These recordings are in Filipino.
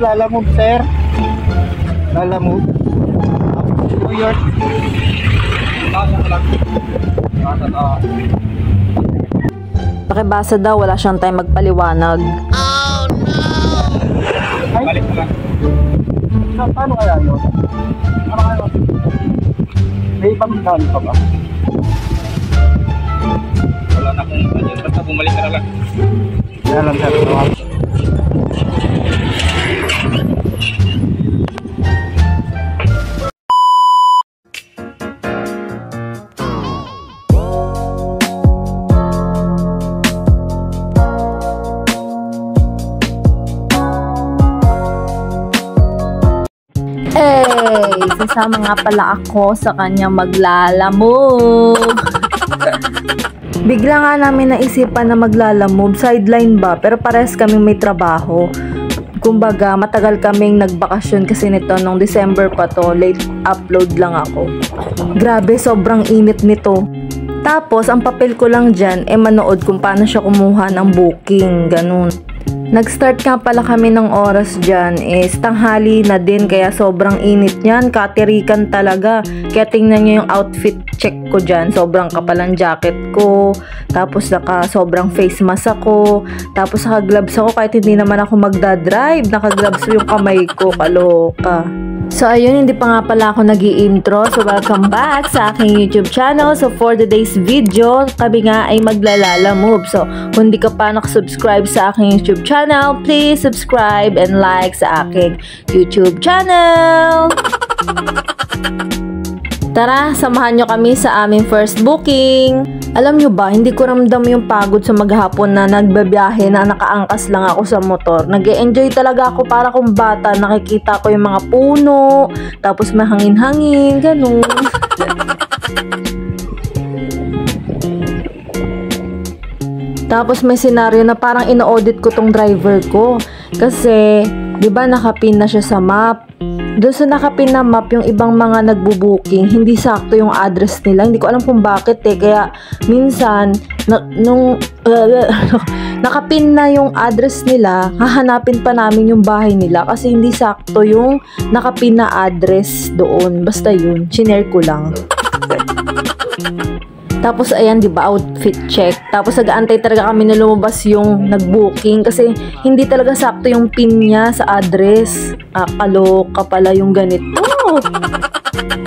Lalamove, sir. Lalamove. New York. Pakibasa daw, wala siyang time magpaliwanag. Oh no! Ay, balik na lang. Paano kaya yun? Ano kaya? May ibang daan pa ba? Wala na kung ano. Basta bumalik ka na lang. Kaya lang, sir. Sasama nga pala ako sa kanyang maglalamove. Bigla nga namin naisipan na maglalamove, sideline ba, pero parehas kaming may trabaho. Kumbaga, matagal kaming nagbakasyon kasi nito nung December pa to, late upload lang ako. Grabe, sobrang init nito. Tapos, ang papel ko lang dyan, manood kung paano siya kumuha ng booking, ganun. Nag-start nga pala kami ng oras dyan is tanghali na din kaya sobrang init niyan, katirikan talaga. Kaya tingnan nyo yung outfit check ko dyan, sobrang kapalang jacket ko, tapos sobrang face mask ako, tapos naka-gloves ako kahit hindi naman ako magdadrive, naka-gloves yung kamay ko, kaloka. So ayun, hindi pa nga pala ako nag-i-intro. So welcome back sa aking YouTube channel. So for today's video, kami nga ay maglalalamove. So kung di ka pa nakasubscribe sa aking YouTube channel, please subscribe and like sa aking YouTube channel. Tara, samahan nyo kami sa aming first booking. Alam nyo ba, hindi ko ramdam yung pagod sa maghapon na nagbabiyahe na nakaangkas lang ako sa motor. Nag-e-enjoy talaga ako para kung bata. Nakikita ko yung mga puno, tapos mahangin-hangin, ganun. Tapos may senaryo na parang ino-audit ko tong driver ko. Kasi, di ba nakapin na siya sa map? Doon sa nakapin na map, yung ibang mga nagbo-booking, hindi sakto yung address nila. Hindi ko alam kung bakit Kaya minsan, nung nakapin na yung address nila, hahanapin pa namin yung bahay nila kasi hindi sakto yung nakapin na address doon. Basta yun, shinare ko lang. Tapos ayan, 'di ba, outfit check. Tapos nag-aantay talaga kami na lumabas yung nag-booking kasi hindi talaga sakto yung pin niya sa address. Kaloka pala yung ganito.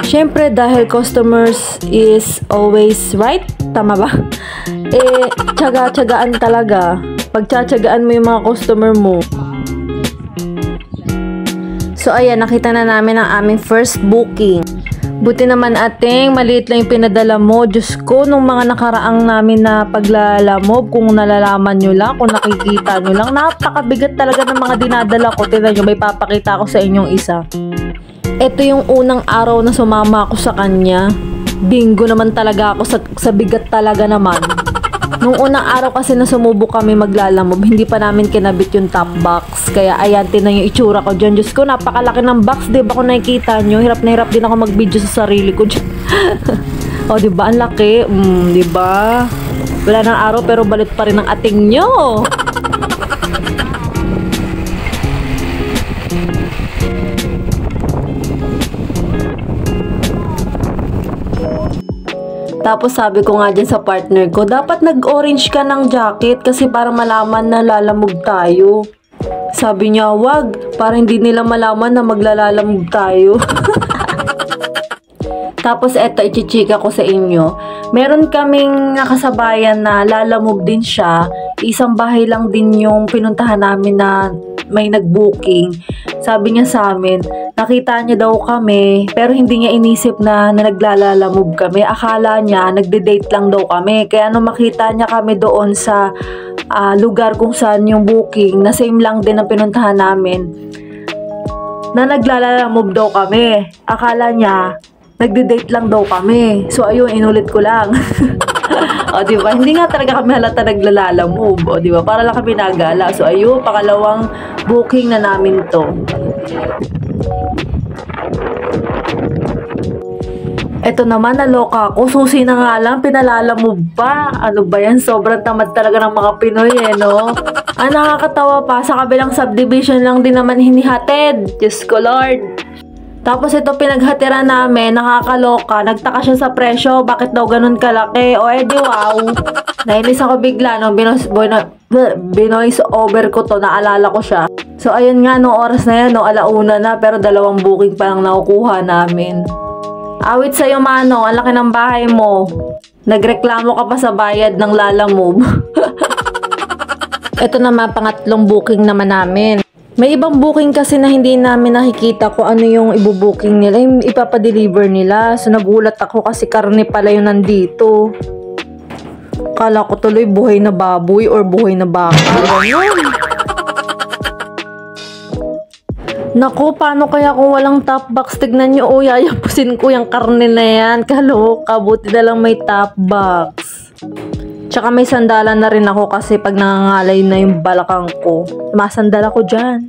Syempre dahil customers is always right, tama ba? Tiyaga-tiyagaan talaga. Pagtsatsagaan mo yung mga customer mo. So ayan, nakita na namin ang aming first booking. Buti naman ating, maliit lang yung pinadala mo. Diyos ko, nung mga nakaraang namin na paglalamob, kung nalalaman nyo lang, kung nakikita nyo lang, napakabigat talaga ng mga dinadala ko. Tignan nyo, may papakita ko sa inyong isa. Ito yung unang araw na sumama ako sa kanya. Bingo naman talaga ako sa bigat talaga naman. Nung unang araw kasi na sumubok kami maglalamove, hindi pa namin kinabit yung top box. Kaya ayan, tinan yung itsura ko dyan. Diyos ko, napakalaki ng box. Diba kung nakikita nyo? Hirap na hirap din ako mag-video sa sarili ko dyan. O, diba? Ang laki. Diba? Wala ng araw pero balit pa rin ang ating nyo. Tapos sabi ko nga dyan sa partner ko, dapat nag-orange ka ng jacket kasi para malaman na lalamove tayo. Sabi niya, wag, para hindi nila malaman na maglalalamove tayo. Tapos eto, ichichika ko sa inyo. Meron kaming nakasabayan na lalamove din siya. Isang bahay lang din yung pinuntahan namin na may nag-booking. Sabi niya sa amin, nakita niya daw kami, pero hindi niya inisip na naglalalamove kami. Akala niya, nagde-date lang daw kami. Kaya nung makita niya kami doon sa lugar kung saan yung booking, na same lang din ang pinuntahan namin, na naglalalamove daw kami. Akala niya, nagde-date lang daw kami. So ayun, inulit ko lang. O diba, hindi nga talaga kami halata naglalamove. O diba, para lang kami nagala. So ayun, pangalawang booking na namin to. Eto naman, naloka ako. Susi na nga lang, pinalalamove pa. Ano ba yan? Sobrang tamad talaga ng mga Pinoy no? Ang nakakatawa pa, sa kabilang subdivision lang din naman hinihatid. Diyos ko Lord. Tapos ito pinaghatira namin, nakakaloka. Nagtaka siya sa presyo, bakit daw ganun kalaki? O edi wow. Nainis ako bigla nung binoise over ko to, naalala ko siya. So ayun nga, no oras na yun, no alauna na, pero 2 booking pa lang nakukuha namin. Awit sa'yo Manong, ang laki ng bahay mo. Nagreklamo ka pa sa bayad ng Lalamove. Ito naman, pangatlong booking naman namin. May ibang booking kasi na hindi namin nakikita kung ano yung ibubooking nila, yung ipapadeliver nila. So nagulat ako kasi karne pala yung nandito. Kala ko tuloy buhay na baboy or buhay na baka. Ganun. Naku, paano kaya kung walang top box? Tignan nyo, yayapusin ko yung karne na yan. Kaloka, buti na lang may top box. Tsaka may sandalan na rin ako kasi pag nangangalay na yung balakang ko, masandal ako dyan.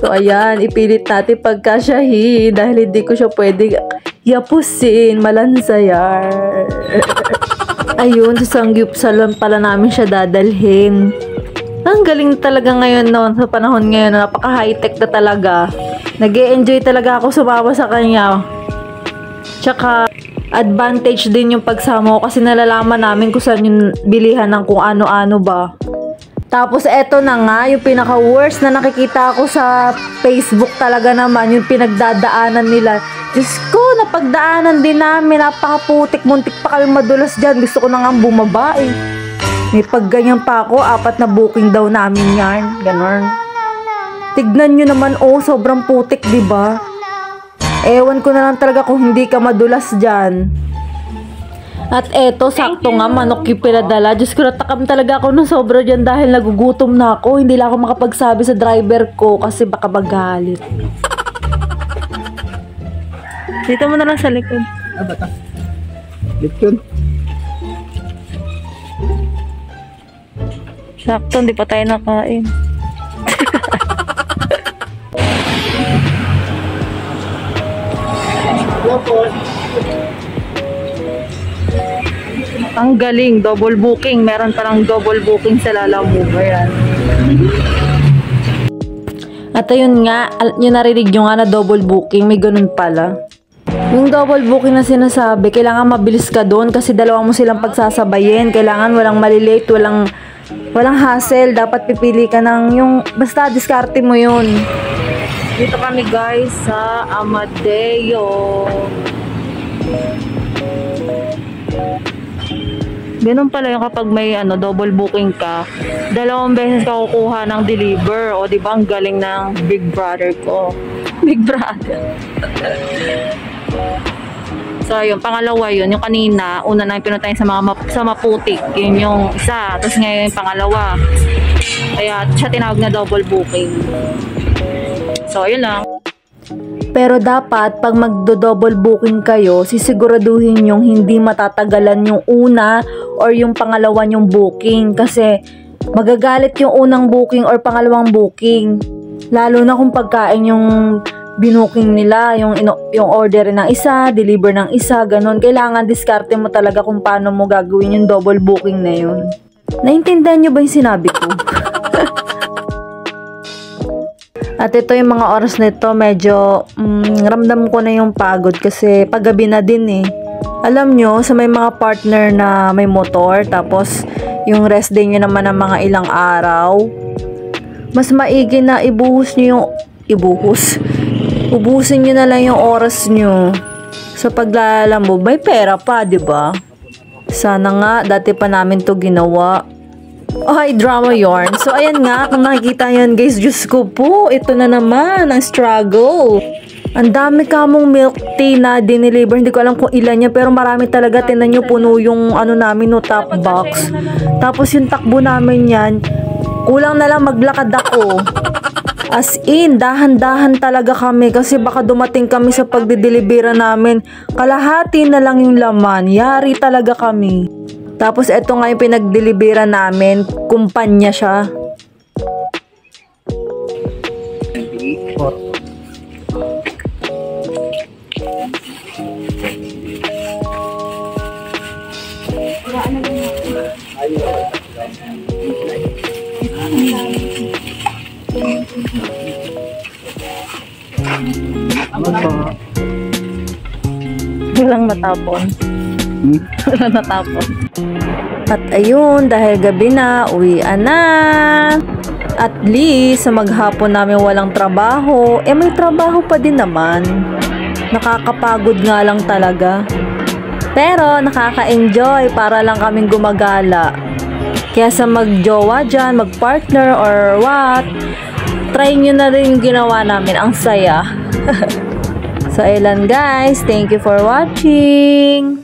So ayan, ipilit natin pagkasyahi dahil hindi ko siya pwede yapusin, malansayar. Ayun, sa Sanggupsalon pala namin siya dadalhin. Ang galing talaga ngayon noon, sa panahon ngayon, napaka-high-tech na talaga. Nag-e-enjoy talaga ako sumama sa kanya. Tsaka, advantage din yung pagsama ko kasi nalalaman namin kung saan yung bilihan ng kung ano-ano ba. Tapos eto na nga, yung pinaka-worst na nakikita ko sa Facebook talaga naman, yung pinagdadaanan nila. Diyos ko, napagdaanan din namin, napakaputik, muntik pa kami madulas dyan. Gusto ko na nga bumaba eh. May pagganyan pa ako, 4 na booking daw namin yan. Ganon. Tignan nyo naman, sobrang putik, diba? Ewan ko na lang talaga kung hindi ka madulas dyan. At eto, sakto nga, manok yung pinadala. Diyos ko, natakam talaga ako ng sobra dyan dahil nagugutom na ako. Hindi lang ako makapagsabi sa driver ko kasi baka magalit. Dito mo na lang sa likod. Bata. Likod. Sakto, hindi pa tayo nakain. Ang galing, double booking. Meron palang double booking sa Lalamove. Ayan. At ayun nga, yung narinig nyo nga na double booking, may ganun pala. Yung double booking na sinasabi, kailangan mabilis ka doon kasi dalawa mo silang pagsasabayin. Kailangan walang malilate, walang hassle. Dapat pipili ka ng yung, basta diskarte mo yun. Dito kami guys sa Amadeo. Ganun pala yung kapag may double booking ka, 2 beses ka kukuha ng deliver. O diba ang galing ng Big Brother ko. Big Brother. So ayun, pangalawa yun. Yung kanina, una na pinuntahin sa Maputik. Yun yung isa. Tapos ngayon yung pangalawa. Kaya siya tinawag na double booking. So ayun lang. Pero dapat, pag magdo-double booking kayo, sisiguraduhin yung hindi matatagalan yung una or yung pangalawa yung booking. Kasi magagalit yung unang booking or pangalawang booking. Lalo na kung pagkain yung binooking nila, yung order ng isa, deliver ng isa, ganun. Kailangan diskarte mo talaga kung paano mo gagawin yung double booking na yun. Naintindihan nyo ba yung sinabi ko? At ito yung mga oras nito, medyo ramdam ko na yung pagod kasi paggabi na din eh. Alam nyo, sa may mga partner na may motor, tapos yung rest day nyo naman ng mga ilang araw, mas maigi na ubusin nyo na lang yung oras nyo sa paglalamove. May pera pa, diba? Sana nga, dati pa namin to ginawa. Oh, hi, drama yarn. So, ayan nga, kung nakikita yan guys, Diyos ko po, ito na naman, ang struggle. Ang dami kamong milk tea na dineliver. Hindi ko alam kung ilan niya, pero marami talaga. Tinan nyo, puno yung namin, no, top box. Tapos yung takbo namin yan, kulang na lang maglakad ako. As in, dahan-dahan talaga kami kasi baka dumating kami sa pagdidelibera namin. Kalahati na lang yung laman. Yari talaga kami. Tapos eto nga yung pinagdelibera namin, kumpanya siya. Ano ba? Walang natapon. Walang natapon. At ayun, dahil gabi na, uwian na. At least, sa maghapon namin walang trabaho, may trabaho pa din naman. Nakakapagod nga lang talaga. Pero, nakaka-enjoy para lang kaming gumagala. Kaya sa magjowa dyan, magpartner or what, try nyo na rin yung ginawa namin. Ang saya. So, ilan guys. Thank you for watching.